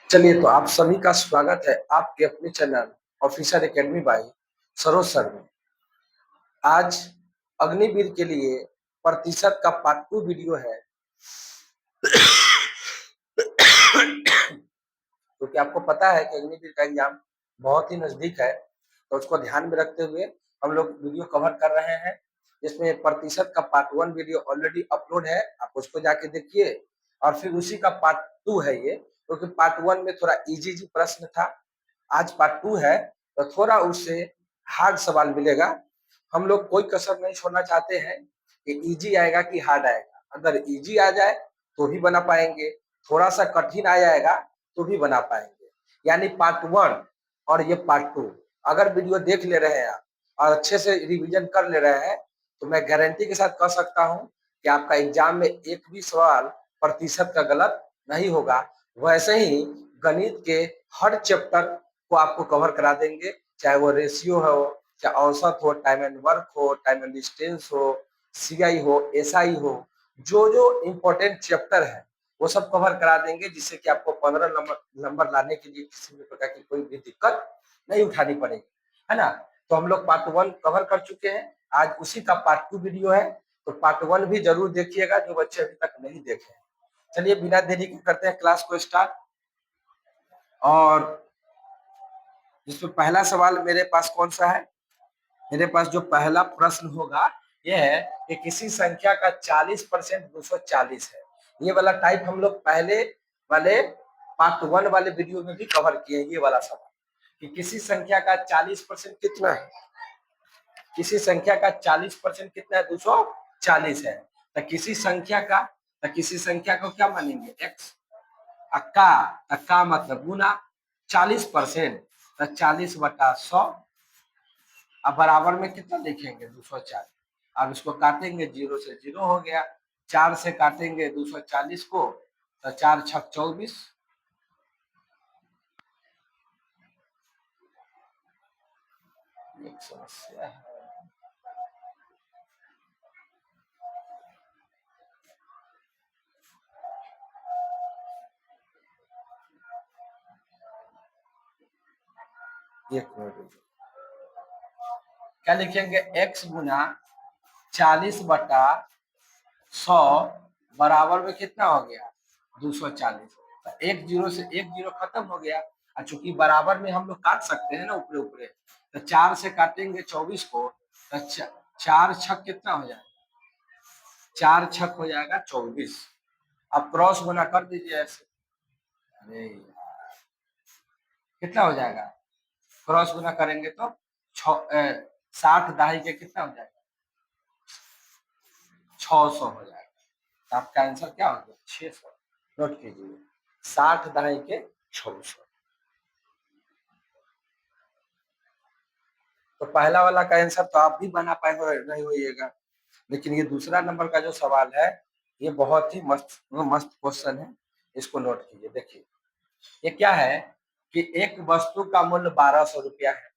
चलिए, तो आप सभी का स्वागत है आपके अपने channel officer academy by Saroj sir में। आज अग्निवीर के लिए प्रतिशत का पार्ट 2 वीडियो है। क्योंकि आपको पता है कि अग्निवीर का एग्जाम बहुत ही नजदीक है, तो उसको ध्यान में रखते हुए हम लोग वीडियो कवर कर रहे हैं, जिसमें प्रतिशत का पार्ट 1 वीडियो ऑलरेडी अपलोड है, आप उसको जाके देखिए। और फिर उसी का पार्ट 2 है ये, क्योंकि पार्ट 1 में थोड़ा इजी प्रश्न था, आज पार्ट 2 है तो थोड़ा उससे हार्ड सवाल मिलेगा। हम लोग कोई कसर नहीं छोड़ना चाहते हैं कि इजी आएगा कि हार्ड आएगा। अगर इजी आ जाए तो भी बना पाएंगे, थोड़ा सा कठिन आ जाएगा तो भी बना पाएंगे। यानी पार्ट 1 और ये पार्ट 2 अगर वीडियो देख ले रहे हैं आप और अच्छे से रिवीजन कर ले रहे हैं, तो मैं गारंटी के साथ कह सकता हूँ कि आपका एग्जाम में एक भी सवाल प्रतिशत का गलत नहीं होगा। वैसे ही गणित के हर चैप्टर को आपको कवर करा देंगे, चाहे वो रेशियो हो, चाहे औसत हो, टाइम एंड वर्क हो, टाइम एंड डिस्टेंस हो, सीआई हो, एसआई हो, जो जो इम्पोर्टेंट चैप्टर है वो सब कवर करा देंगे, जिससे कि आपको 15 नंबर लाने के लिए किसी भी प्रकार की कोई भी दिक्कत नहीं उठानी पड़ेगी, है ना। तो हम लोग पार्ट 1 कवर कर चुके हैं, आज उसी का पार्ट 2 वीडियो है, तो पार्ट 1 भी जरूर देखिएगा जो बच्चे अभी तक नहीं देखे हैं। चलिए बिना देरी के करते हैं क्लास को स्टार्ट। और जिसमें पहला सवाल मेरे पास कौन सा है, मेरे पास जो पहला प्रश्न होगा यह है कि किसी संख्या का 40% 240 है। ये वाला टाइप हम लोग पहले वाले पार्ट 1 वाले वीडियो में भी कवर किए। ये वाला सवाल कि किसी संख्या का 40% कितना है, किसी संख्या का 40% कितना है, 240 है। तो किसी संख्या को क्या मानेंगे, एक्स। अक्का मतलब गुना 40%, तो 40/100। अब बराबर में कितना लिखेंगे, 240। अब इसको काटेंगे, 0 से 0 हो गया, 4 से काटेंगे 240 को, तो 4 छक 24। एक समस्या है, एक मिनट। क्या लिखेंगे, x गुना 40/100 बराबर में कितना हो गया, 240। तो एक जीरो से एक जीरो खत्म हो गया, और चूंकि बराबर में हम लोग काट सकते हैं ना ऊपरे ऊपरे, तो 4 से काटेंगे 24 को, तो 4 छक कितना हो जाएगा, 4 छक हो जाएगा 24। अब क्रॉस गुना कर दीजिए ऐसे। अरे कितना हो जाएगा, क्रॉस गुना करेंगे तो 60 दहाई के कितना हो जाएगा, 600 हो जाएगा। तो आपका आंसर क्या हो गया, 600। नोट कीजिए, 60 दहाई के 600। तो पहला वाला का आंसर तो आप भी बना पाए हो नहीं होइएगा, लेकिन ये दूसरा नंबर का जो सवाल है ये बहुत ही मस्त मस्त क्वेश्चन है। इसको नोट कीजिए, देखिए ये क्या है कि एक वस्तु का मूल्य 1200 रुपया है।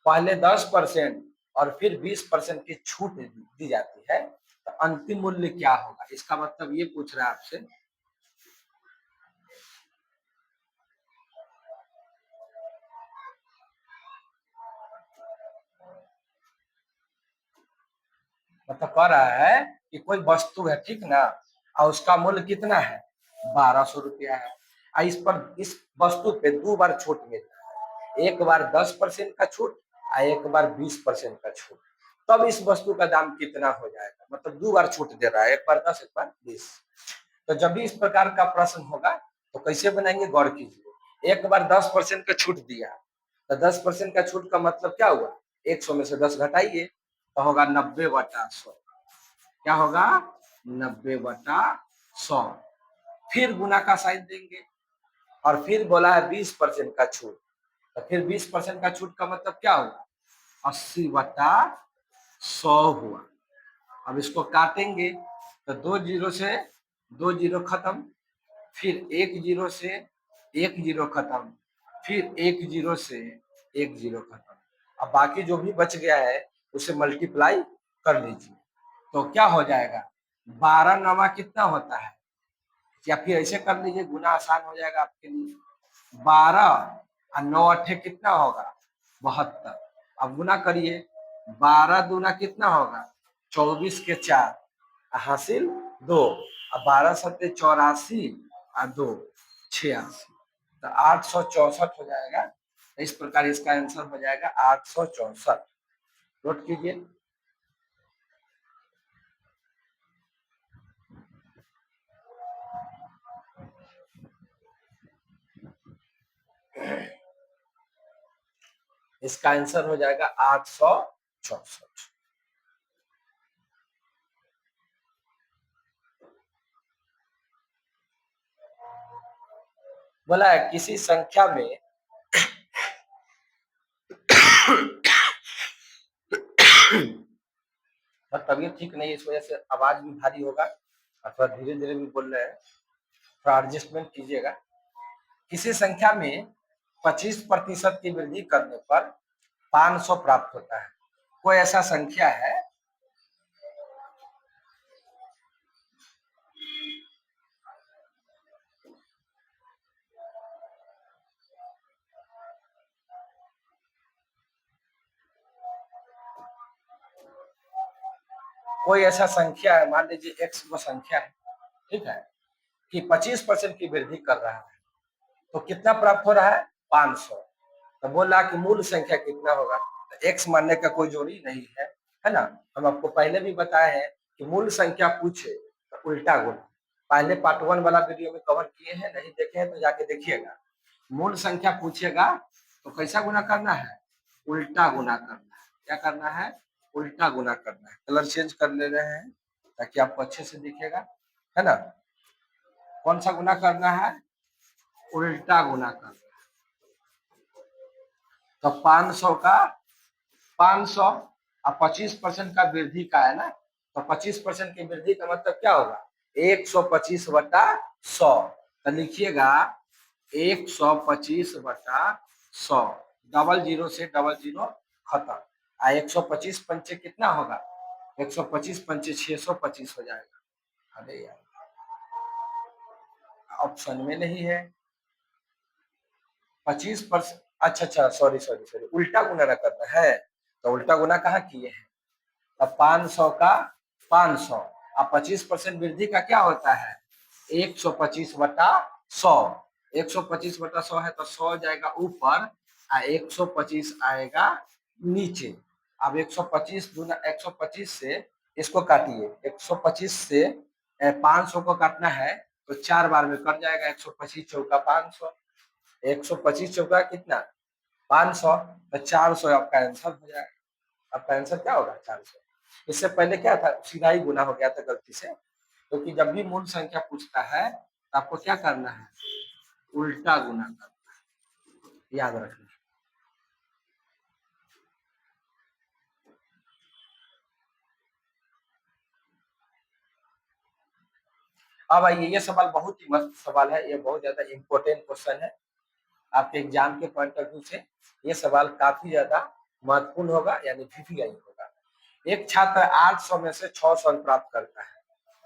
पहले 10% और फिर 20% की छूट दी जाती है, तो अंतिम मूल्य क्या होगा। इसका मतलब ये पूछ रहा है आपसे, मतलब कह रहा है कि कोई वस्तु है, ठीक ना, और उसका मूल्य कितना है, 1200 रुपया है। इस पर इस वस्तु पे 2 बार छूट मिलता है, एक बार 10% का छूट और एक बार 20% का छूट। तब इस वस्तु का दाम कितना हो जाएगा, मतलब 2 बार छूट दे रहा है, एक बार 10 एक बार 20। तो जब भी इस प्रकार का प्रश्न होगा तो कैसे बनाएंगे, गौर कीजिए। एक बार 10% का छूट दिया, तो 10% का छूट का मतलब क्या हुआ, 100 में से 10 घटाइए, तो होगा 90/100। क्या होगा, 90/100। फिर गुना का साइन देंगे, और फिर बोला है 20% का छूट, तो फिर 20% का छूट का मतलब क्या होगा, 80/100 हुआ। अब इसको काटेंगे, तो 2 जीरो से 2 जीरो खत्म, फिर 1 जीरो से 1 जीरो खत्म, फिर 1 जीरो से 1 जीरो खत्म। अब बाकी जो भी बच गया है उसे मल्टीप्लाई कर लीजिए, तो क्या हो जाएगा, 12 नवा कितना होता है, या फिर ऐसे कर लीजिए, गुना आसान हो जाएगा आपके लिए। 12 और 9 अठे कितना होगा? 72। अब गुना करिए, 12 दूना कितना होगा? 24 के 4 हासिल 2, और 12 सत्ते 84 और 2 86, तो 864 हो जाएगा। इस प्रकार इसका आंसर हो जाएगा 864। नोट कीजिए। इसका आंसर हो जाएगा 864। बोला है किसी संख्या में तबीयत ठीक नहीं है, इस वजह से आवाज भी भारी होगा और थोड़ा धीरे धीरे भी बोल रहे हैं, थोड़ा एडजस्टमेंट कीजिएगा। किसी संख्या में 25% की वृद्धि करने पर 500 प्राप्त होता है। कोई ऐसा संख्या है कोई ऐसा संख्या है, मान लीजिए एक्स वो संख्या है, ठीक है, कि 25% की वृद्धि कर रहा है, तो कितना प्राप्त हो रहा है? 500। तो बोल रहा कि मूल संख्या कितना होगा? तो एक्स मानने का कोई जोड़ी नहीं है ना। हम आपको पहले भी बताए हैं कि मूल संख्या पूछे तो उल्टा गुना। पहले पार्ट 1 वाला वीडियो में कवर किए हैं, नहीं देखे हैं तो जाके देखिएगा। मूल संख्या पूछेगा तो कैसा गुना करना है? उल्टा गुना करना है। क्या करना है? उल्टा गुना करना है। कलर चेंज कर ले रहे हैं ताकि आपको अच्छे से दिखेगा, है ना। कौन सा गुना करना है? उल्टा गुना करना है। तो 500 का 500 और 25% का वृद्धि का है ना, तो 25% की वृद्धि का मतलब क्या होगा? 125 बटा 100। तो लिखिएगा 125 बटा 100। डबल जीरो से डबल जीरो खत्म। 125 पंचे कितना होगा? 125 पंचे 625 हो जाएगा। अरे यार, ऑप्शन में नहीं है। 25%, अच्छा, सॉरी सॉरी सॉरी, उल्टा गुना करना है। तो उल्टा गुना कहाँ किए हैं? अब 500 का 500 और 25% वृद्धि का क्या होता है? 125 बटा 100। 125 बटा 100 है तो 100 जाएगा ऊपर और 125 आएगा नीचे। अब 125 दूना 125 से इसको काटिए, 125 से 500 को काटना है तो 4 बार में कट जाएगा। 125 चौका 500, 125 चौका कितना? 500, तो 400 आपका आंसर हो जाएगा। आपका आंसर क्या होगा? 400। इससे पहले क्या था? सीधा ही गुना हो गया था गलती से, क्योंकि जब भी मूल संख्या पूछता है तो आपको क्या करना है? उल्टा गुना करना है, याद रखना। अब आइए, ये सवाल बहुत ही मस्त सवाल है, ये बहुत ज्यादा इंपॉर्टेंट क्वेश्चन है आपके एग्जाम के पॉइंट ऑफ व्यू से। ये सवाल काफी ज्यादा महत्वपूर्ण होगा, यानी वीवीआई होगा। एक छात्र 800 में से 600 अंक प्राप्त करता है।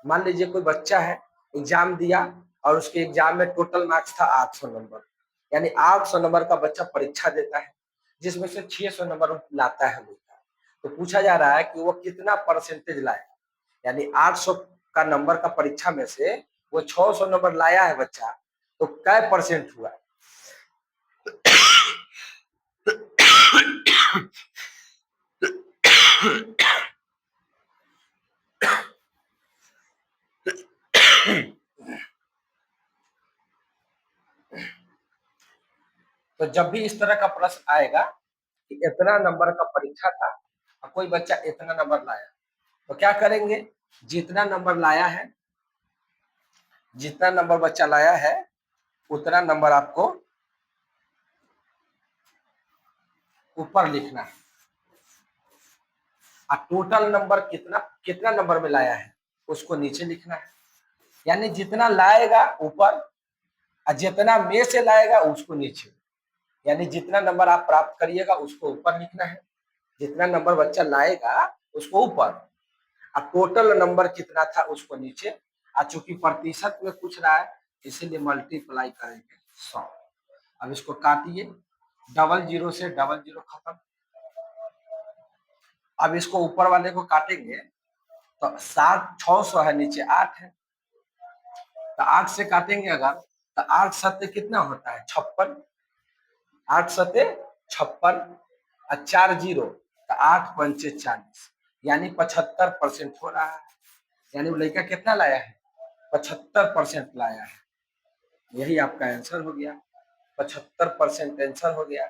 मान लीजिए कोई बच्चा है, एग्जाम दिया और उसके एग्जाम में टोटल मार्क्स था 800 नंबर, यानी 800 नंबर का बच्चा परीक्षा देता है, जिसमें से 600 नंबर लाता है बच्चा। तो पूछा जा रहा है कि वो कितना परसेंटेज लाए, यानी 800 का नंबर का परीक्षा में से वो 600 नंबर लाया है बच्चा, तो कै परसेंट हुआ? तो जब भी इस तरह का प्रश्न आएगा कि इतना नंबर का परीक्षा था और कोई बच्चा इतना नंबर लाया, तो क्या करेंगे? जितना नंबर लाया है, जितना नंबर बच्चा लाया है उतना नंबर आपको ऊपर लिखना है, और टोटल नंबर कितना कितना नंबर में लाया है उसको नीचे लिखना है। यानी जितना लाएगा ऊपर और जितना में से लाएगा उसको नीचे। यानी जितना नंबर आप प्राप्त करिएगा उसको ऊपर लिखना है, जितना नंबर बच्चा लाएगा उसको ऊपर, और टोटल नंबर कितना था उसको नीचे। आज चूंकि प्रतिशत में पूछ रहा है इसीलिए मल्टीप्लाई करेंगे 100। अब इसको काटिए, डबल जीरो से डबल जीरो खत्म। अब इसको ऊपर वाले को काटेंगे तो 600 है, नीचे 8 है, तो 8 से काटेंगे अगर तो 8 सत्य कितना होता है 56, 8 सत्य 56 और 4 जीरो तो 8 पंचे 40, यानी 75% हो रहा है। यानी वो लड़का कितना लाया है 75% लाया है। यही आपका आंसर हो गया, 75% आंसर हो गया।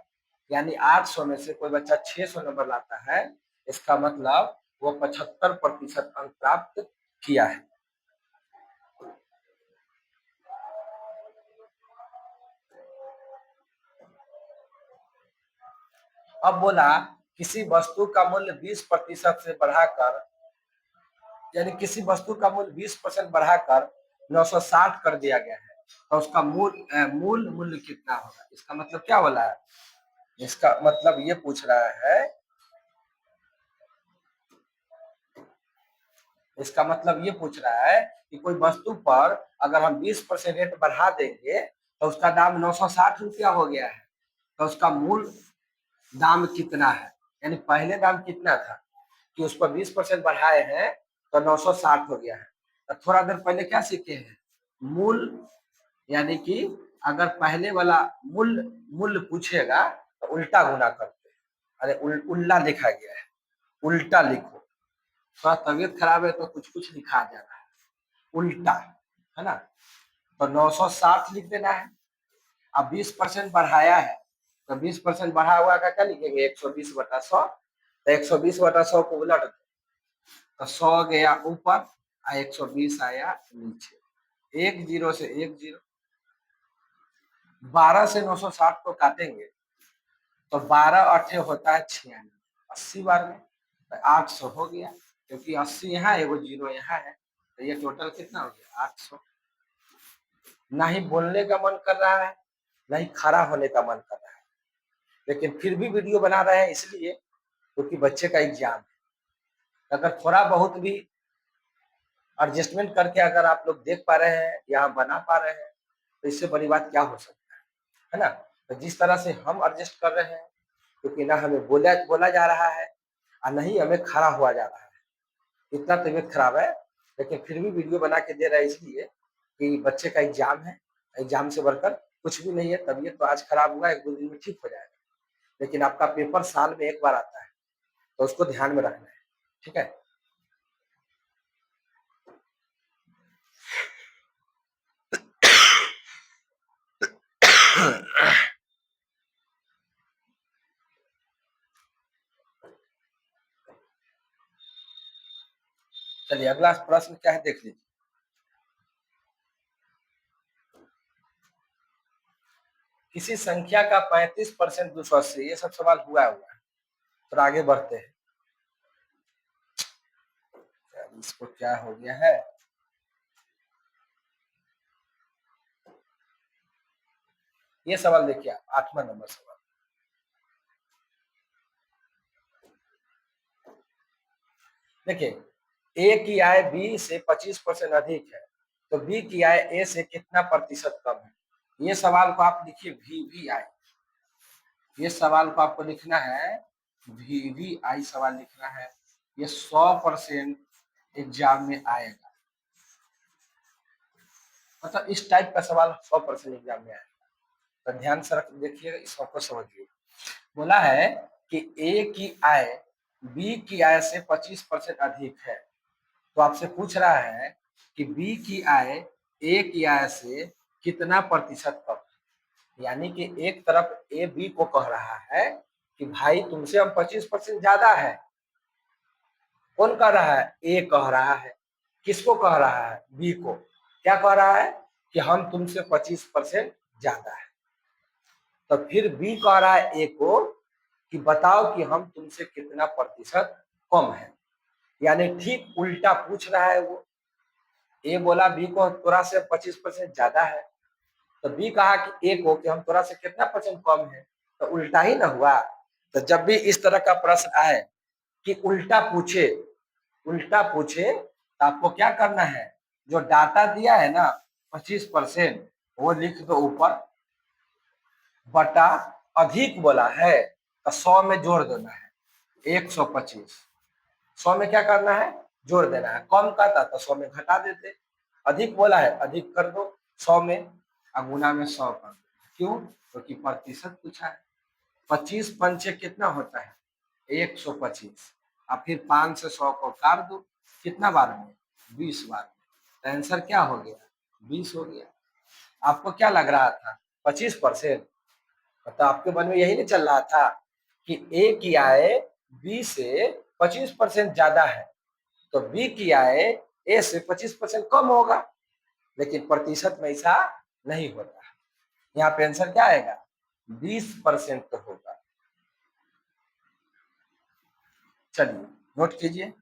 यानी 800 में से कोई बच्चा 600 नंबर लाता है, इसका मतलब वो 75% अंक प्राप्त किया है। अब बोला किसी वस्तु का मूल्य 20% से बढ़ाकर, यानी किसी वस्तु का मूल्य 20% बढ़ाकर 960 कर दिया गया है, तो उसका मूल मूल्य कितना होगा। इसका मतलब क्या बोला है, इसका मतलब ये पूछ रहा है, इसका मतलब ये पूछ रहा है कि कोई वस्तु पर अगर हम 20% रेट बढ़ा देंगे तो उसका दाम 960 रुपया हो गया है, तो उसका मूल दाम कितना है। यानी पहले दाम कितना था कि उस पर 20% बढ़ाए हैं तो 960 हो गया है। तो थोड़ा देर पहले क्या सीखे हैं, मूल, यानी कि अगर पहले वाला मूल्य पूछेगा तो उल्टा गुना करते हैं। अरे उल्टा लिखा गया है, उल्टा लिखो। थोड़ा तबीयत खराब है तो कुछ कुछ लिखा जा रहा है, उल्टा, है ना। तो 960 लिख देना है। अब 20% बढ़ाया है तो 20% बढ़ा हुआ का क्या लिखेंगे 120/100। तो 120/100 को उलट दो तो 100 गया ऊपर और 120 आया नीचे। एक जीरो से एक जीरो, 12 से 960 को काटेंगे तो 12 अठे होता है 96, 80 बार में तो 800 हो गया, क्योंकि 80 यहाँ एगो जीरो यहाँ है, तो ये टोटल कितना हो गया 800। ना ही बोलने का मन कर रहा है, ना ही खड़ा होने का मन कर रहा है, लेकिन फिर भी वीडियो बना रहे हैं इसलिए क्योंकि बच्चे का एग्जाम है। अगर थोड़ा बहुत भी एडजस्टमेंट करके अगर आप लोग देख पा रहे हैं या बना पा रहे हैं तो इससे बड़ी बात क्या हो सकता है ना। तो जिस तरह से हम एडजस्ट कर रहे हैं, क्योंकि ना हमें बोला जा रहा है और नहीं हमें खड़ा हुआ जा रहा है, इतना तबीयत खराब है, लेकिन फिर भी वीडियो बना के दे रहा है इसलिए कि बच्चे का एग्जाम है, एग्जाम से बढ़कर कुछ भी नहीं है। तबीयत तो आज खराब हुआ, 1-2 दिन में ठीक हो जाएगा, लेकिन आपका पेपर साल में एक बार आता है तो उसको ध्यान में रखना है, ठीक है। चलिए अगला प्रश्न क्या है देख लीजिए। किसी संख्या का 35% 280, ये सब सवाल हुआ है। तो आगे बढ़ते हैं, इसको क्या हो गया है, ये सवाल देखिए 8वां नंबर सवाल। देखिए ए की आय बी से 25% अधिक है, तो बी की आय ए से कितना प्रतिशत कम है। ये सवाल को आप लिखिए वी आई, ये सवाल को आपको लिखना है वी आई सवाल लिखना है। ये 100% एग्जाम में आएगा, मतलब इस टाइप का सवाल 100% एग्जाम में आएगा। तो ध्यान से देखिए, इसको समझिए। बोला है कि ए की आय बी की आय से 25% अधिक है, तो आपसे पूछ रहा है कि बी की आय ए की आय से कितना प्रतिशत कम है। यानी कि एक तरफ ए बी को कह रहा है कि भाई तुमसे हम 25% ज्यादा है। कौन कह रहा है, ए कह रहा है। किसको कह रहा है, बी को। क्या कह रहा है कि हम तुमसे 25% ज्यादा है। तो फिर बी कह रहा है ए को कि बताओ कि हम तुमसे कितना प्रतिशत कम है। यानी ठीक उल्टा पूछ रहा है वो। ए बोला बी को तोरा से 25% ज्यादा है, तो बी कहा कि ए को कि हम तोरा से कितना परसेंट कम है, तो उल्टा ही ना हुआ। तो जब भी इस तरह का प्रश्न आए कि उल्टा पूछे तो आपको क्या करना है, जो डाटा दिया है ना 25%, वो लिख दो ऊपर, बटा अधिक बोला है तो 100 में जोड़ देना है 125। 100 में क्या करना है, जोड़ देना है। कम का था तो 100 में घटा देते, अधिक बोला है अधिक कर दो 100 में, और गुना में 100 कर दो। क्यों? क्योंकि प्रतिशत पूछा है। 25 पंचे कितना होता है 125, और फिर 5 से 100 को काट दो, कितना बार में 20 बार में, तो आंसर क्या हो गया 20 हो गया। आपको क्या लग रहा था 25%, मतलब आपके मन में यही नहीं चल रहा था कि ए की आय बी से 25% ज्यादा है, तो बी की आय ए से 25% कम होगा, लेकिन प्रतिशत में ऐसा नहीं होता है। यहाँ पे आंसर क्या आएगा 20% तो होगा। चलिए नोट कीजिए।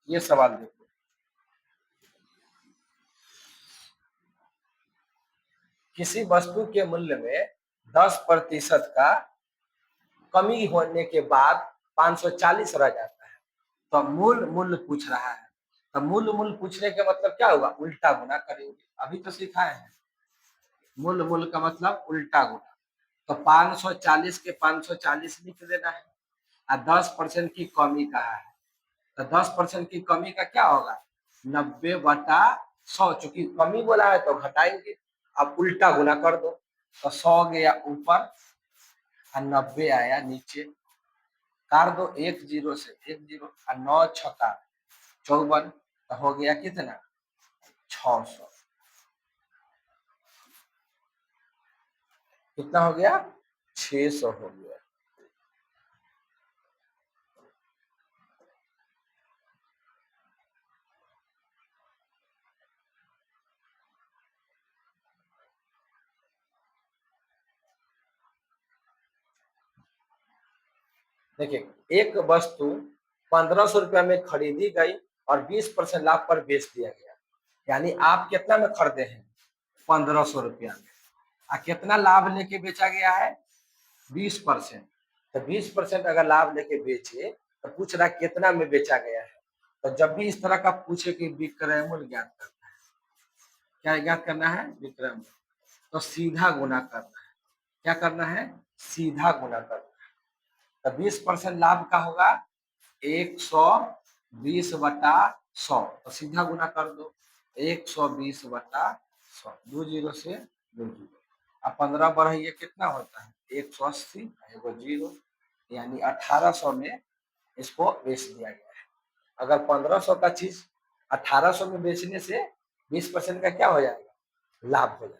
ये सवाल देखो, किसी वस्तु के मूल्य में 10% का कमी होने के बाद 540 रह जाता है, तो मूल मूल्य पूछ रहा है। तो मूल मूल्य पूछने के मतलब क्या होगा, उल्टा गुना करेंगे, अभी तो सिखाए हैं। मूल मूल्य का मतलब उल्टा गुना, तो 540 के 540 लिख देना है, और 10% की कमी कहा है, तो 10% की कमी का क्या होगा 90/100, चूंकि कमी बोला है तो घटाएंगे। अब उल्टा गुना कर दो, तो 100 गया ऊपर और 90 आया नीचे, काट दो एक जीरो से एक जीरो, और 9 छक्का 54, तो हो गया कितना 600। कितना हो गया 600 हो गया। देखिए एक वस्तु 1500 रुपया में खरीदी गई और 20% लाभ पर बेच दिया गया, यानी आप कितना में खरीदे हैं 1500 रुपया में, और कितना लाभ लेके बेचा गया है 20%। तो 20% अगर लाभ लेके बेचे तो पूछ रहा कितना में बेचा गया है, तो जब भी इस तरह का पूछे कि विक्रय मूल्य ज्ञात करना है, क्या ज्ञात करना है विक्रय मूल्य, तो सीधा गुना करना है। क्या करना है सीधा गुना करना है। तो 20% लाभ का होगा 120/100, तो सीधा गुना कर दो 120/100, 2 जीरो से 2 जीरो, अब 15 बढ़ाइए कितना होता है 180, एगो जीरो, यानी 1800 में इसको बेच दिया गया है। अगर 1500 का चीज 1800 में बेचने से 20% का क्या हो जाएगा लाभ हो जाएगा।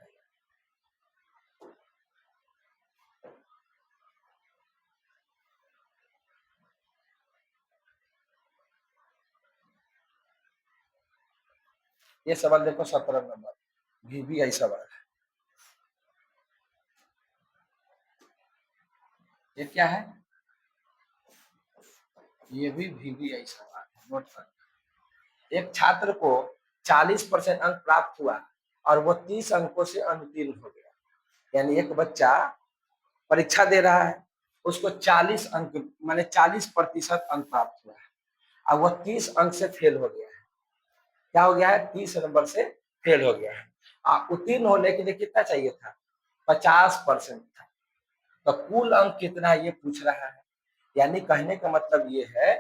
ये सवाल देखो 17 नंबर, VBI सवाल है। ये क्या है, ये भी VBI सवाल है, नोट कर। एक छात्र को 40% अंक प्राप्त हुआ और वो 30 अंकों से अनुत्तीर्ण हो गया, यानी एक बच्चा परीक्षा दे रहा है, उसको 40 अंक माने 40% अंक प्राप्त हुआ है, और वो 30 अंक से फेल हो गया है। क्या हो गया है 30 नंबर से फेल हो गया है। उत्तीर्ण होने के लिए कितना चाहिए था 50% था, तो कुल अंक कितना है ये पूछ रहा है। यानी कहने का मतलब ये है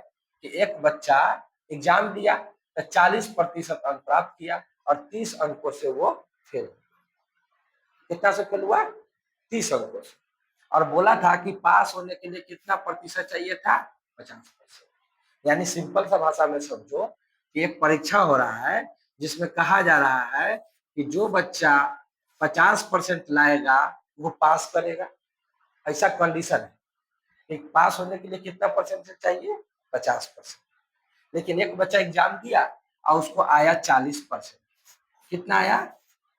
कि एक बच्चा एग्जाम दिया तो 40% अंक प्राप्त किया और 30 अंकों से वो फेल हुआ। कितना से फेल हुआ 30 अंकों से, और बोला था कि पास होने के लिए कितना प्रतिशत चाहिए था 50%। यानी सिंपल सा भाषा में समझो कि एक परीक्षा हो रहा है जिसमें कहा जा रहा है कि जो बच्चा 50% लाएगा वो पास करेगा, ऐसा कंडीशन है कि पास होने के लिए कितना परसेंट चाहिए 50%। लेकिन एक बच्चा एग्जाम दिया और उसको आया 40%, कितना आया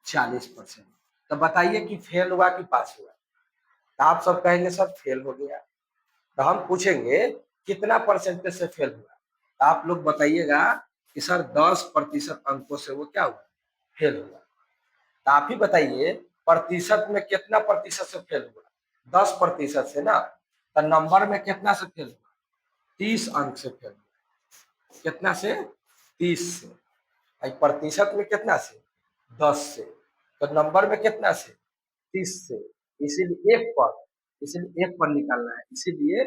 40%, तो बताइए कि फेल हुआ कि पास हुआ। तो आप सब कहेंगे सर फेल हो गया, तो हम पूछेंगे कितना परसेंटेज से फेल हुआ, तो आप लोग बताइएगा कि सर 10% अंकों से वो क्या हुआ फेल हुआ। तो आप ही बताइए प्रतिशत में कितना प्रतिशत से फेल हुआ 10% से ना, तो नंबर में कितना से फेल हुआ 30 अंक से फेल हुआ। कितना से? 30 से। प्रतिशत में कितना से? 10 से। तो नंबर में कितना से? 30 से। इसीलिए एक पर निकालना है, इसीलिए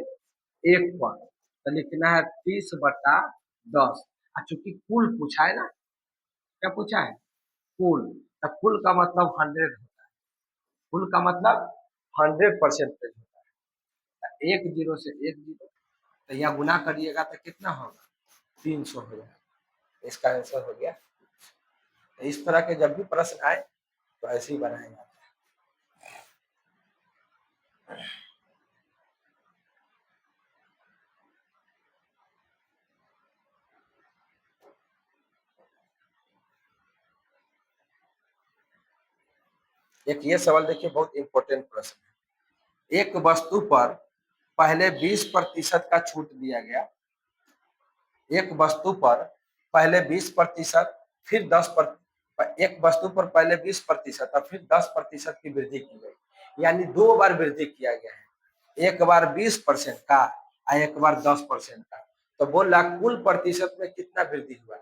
एक पर तो लिखना है 30/10। चूंकि कुल पूछा है ना, क्या पूछा है? कुल। तो कुल का मतलब 100 होता है। कुल का मतलब 100% होता है। एक जीरो से एक जीरो, तो यहाँ गुना करिएगा तो कितना होगा? 300 हो जाएगा। इसका आंसर हो गया। तो इस तरह के जब भी प्रश्न आए तो ऐसे ही बनाया जाता है। एक ये सवाल देखिए, बहुत इंपॉर्टेंट प्रश्न है। एक वस्तु पर पहले 20% का छूट दिया गया। एक वस्तु पर पहले 20%, फिर 10%। एक वस्तु पर पहले 20% और फिर 10% की वृद्धि की गई, यानी 2 बार वृद्धि किया गया है। एक बार 20% का और एक बार 10% का। तो बोल रहा कुल प्रतिशत में कितना वृद्धि हुआ?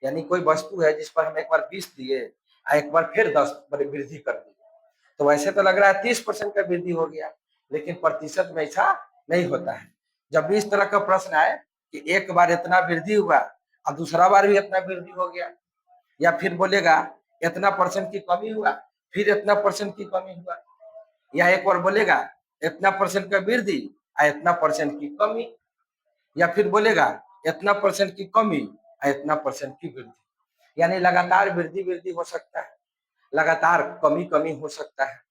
यानी कोई वस्तु है जिस पर हम एक बार 20 दिए और एक बार फिर 10 वृद्धि कर दी। तो वैसे तो लग रहा है 30% का वृद्धि हो गया, लेकिन प्रतिशत में ऐसा नहीं होता है। जब भी इस तरह का प्रश्न आए कि एक बार इतना वृद्धि हुआ और दूसरा बार भी इतना वृद्धि हो गया, या फिर बोलेगा इतना परसेंट की कमी हुआ, फिर इतना परसेंट की कमी हुआ, या एक बार बोलेगा इतना परसेंट का वृद्धि और इतना परसेंट की कमी, या फिर बोलेगा इतना परसेंट की कमी और इतना परसेंट की वृद्धि। यानी लगातार वृद्धि वृद्धि हो सकता है, लगातार कमी कमी हो सकता है,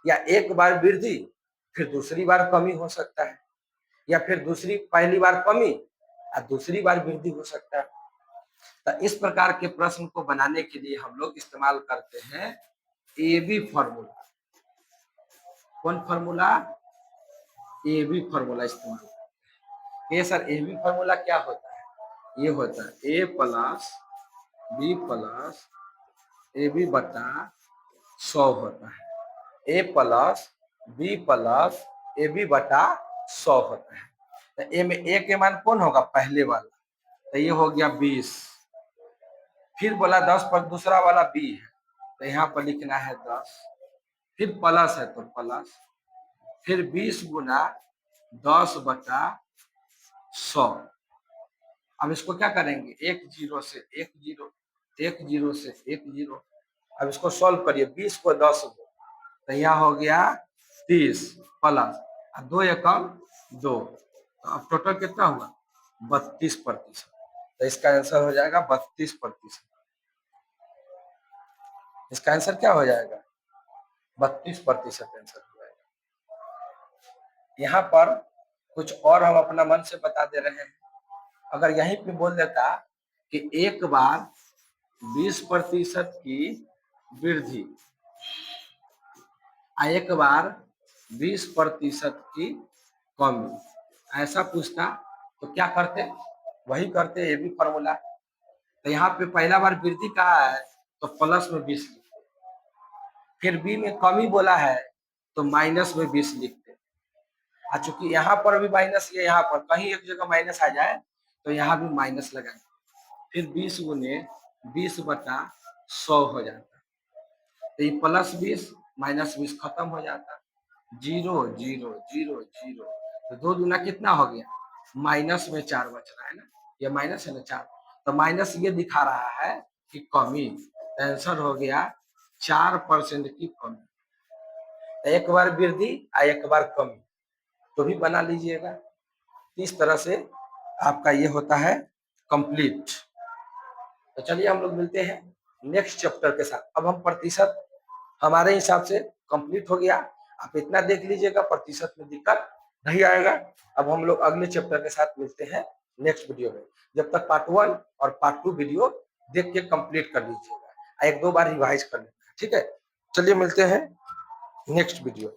या एक बार वृद्धि फिर दूसरी बार कमी हो सकता है, या फिर पहली बार कमी और दूसरी बार वृद्धि हो सकता है। तो इस प्रकार के प्रश्न को बनाने के लिए हम लोग इस्तेमाल करते हैं एबी फॉर्मूला। कौन फॉर्मूला? एबी फॉर्मूला इस्तेमाल करते हैं। ये सर एबी फॉर्मूला क्या होता है? ये होता है A plus B plus A B बटा 100 होता है। A plus B plus A B बटा 100 होता है। तो ए में ए के मान कौन होगा? पहले वाला, तो ये हो गया 20। फिर बोला 10 पर दूसरा वाला बी है, तो यहाँ पर लिखना है 10। फिर प्लस है तो प्लस, फिर 20 गुना 10/100। अब इसको क्या करेंगे? एक जीरो से एक जीरो, एक जीरो से एक जीरो। अब इसको सॉल्व करिए, 20 को 10 दो, तो यहाँ हो गया 30 प्लस 2 एकम 2। तो अब टोटल कितना हुआ? 32%। तो इसका आंसर हो जाएगा 32%। इसका आंसर क्या हो जाएगा? 32% आंसर हो जाएगा। यहाँ पर कुछ और हम अपना मन से बता दे रहे हैं। अगर यहीं पे बोल देता कि एक बार 20% की वृद्धि, एक बार 20% की कमी, ऐसा पूछता तो क्या करते? वही करते, ये भी फॉर्मूला। तो यहाँ पे पहला बार वृद्धि कहा है तो प्लस में 20 लिखते, फिर बी में कमी बोला है तो माइनस में 20 लिखते। चूंकि यहाँ पर भी माइनस, ये यहाँ पर कहीं एक जगह माइनस आ जाए तो यहाँ भी माइनस लगाए, फिर 20 गुने 20/100 हो जाता। तो ये प्लस 20 माइनस 20 खत्म हो जाता। 0 0 0 0, तो 2 दूना कितना हो गया? माइनस में 4 बच रहा है ना, ये माइनस है ना 4, तो माइनस ये दिखा रहा है कि कमी। आंसर हो गया 4% की कमी। एक बार वृद्धि और एक बार कमी, तो भी बना लीजिएगा। इस तरह से आपका ये होता है कंप्लीट। तो चलिए हम लोग मिलते हैं नेक्स्ट चैप्टर के साथ। अब हम प्रतिशत हमारे हिसाब से कंप्लीट हो गया, आप इतना देख लीजिएगा, प्रतिशत में दिक्कत नहीं आएगा। अब हम लोग अगले चैप्टर के साथ मिलते हैं नेक्स्ट वीडियो में। जब तक पार्ट 1 और पार्ट 2 वीडियो देख के कंप्लीट कर लीजिएगा, एक दो बार रिवाइज कर लेना, ठीक है? चलिए मिलते हैं नेक्स्ट वीडियो।